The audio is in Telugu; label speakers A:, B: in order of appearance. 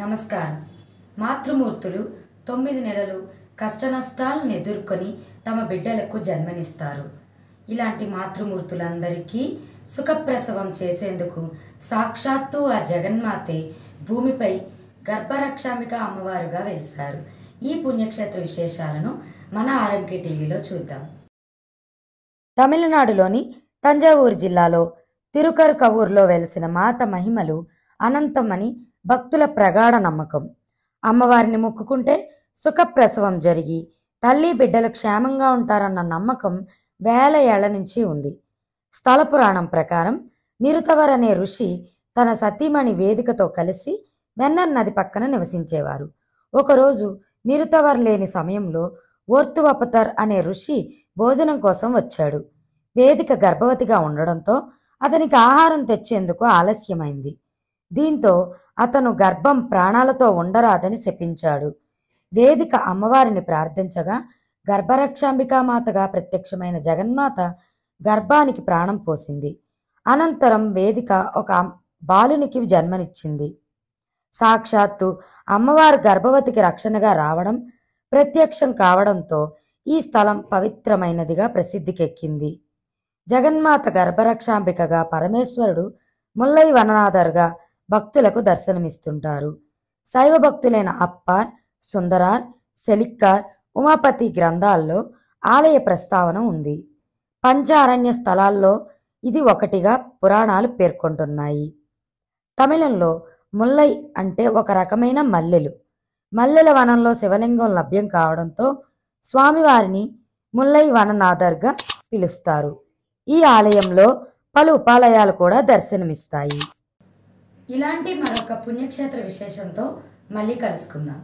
A: నమస్కారం. మాతృమూర్తులు 9 నెలలు కష్టనష్టాలను ఎదుర్కొని తమ బిడ్డలకు జన్మనిస్తారు. ఇలాంటి మాతృమూర్తులందరికీ సుఖప్రసవం చేసేందుకు సాక్షాత్తు ఆ జగన్మాతే భూమిపై గర్భరక్షాంబిక అమ్మవారుగా వెలిశారు. ఈ పుణ్యక్షేత్ర విశేషాలను మన ఆర్ఎంకే టీవీలో చూద్దాం. తమిళనాడులోని తంజావూరు జిల్లాలో తిరుకరుకవూరులో వెలిసిన మాత మహిమలు అనంతమని భక్తుల ప్రగాఢ నమ్మకం. అమ్మవారిని మొక్కుకుంటే సుఖప్రసవం జరిగి తల్లి బిడ్డలు క్షేమంగా ఉంటారన్న నమ్మకం వేల ఏళ్ల నుంచి ఉంది. స్థల పురాణం ప్రకారం నిరుతవర్ అనే ఋషి తన సతీమణి వేదికతో కలిసి వెన్నర్ నది పక్కన నివసించేవారు. ఒకరోజు నిరుతవర్ లేని సమయంలో ఓర్తువపతర్ అనే ఋషి భోజనం కోసం వచ్చాడు. వేదిక గర్భవతిగా ఉండడంతో అతనికి ఆహారం తెచ్చేందుకు ఆలస్యమైంది. దీంతో అతను గర్భం ప్రాణాలతో ఉండరాదని శపించాడు. వేదిక అమ్మవారిని ప్రార్థించగా గర్భరక్షాంబికామాతగా ప్రత్యక్షమైన జగన్మాత గర్భానికి ప్రాణం పోసింది. అనంతరం వేదిక ఒక బాలునికి జన్మనిచ్చింది. సాక్షాత్తు అమ్మవారు గర్భవతికి రక్షణగా రావడం ప్రత్యక్షం కావడంతో ఈ స్థలం పవిత్రమైనదిగా ప్రసిద్ధికెక్కింది. జగన్మాత గర్భరక్షాంబికగా పరమేశ్వరుడు ముల్లై వననాథర్గా భక్తులకు దర్శనమిస్తుంటారు. శైవ భక్తులైన అప్పార్, సుందరార్, సెలిక్కార్, ఉమాపతి గ్రంథాల్లో ఆలయ ప్రస్తావన ఉంది. పంచారణ్య స్థలాల్లో ఇది ఒకటిగా పురాణాలు పేర్కొంటున్నాయి. తమిళంలో ముల్లై అంటే ఒక రకమైన మల్లెలు. మల్లెల వనంలో శివలింగం లభ్యం కావడంతో స్వామివారిని ముల్లై వననాథర్గా పిలుస్తారు. ఈ ఆలయంలో పలు ఉపాలయాలు కూడా దర్శనమిస్తాయి. ఇలాంటి మరొక పుణ్యక్షేత్ర విశేషంతో మళ్ళీ కలుసుకుందాం.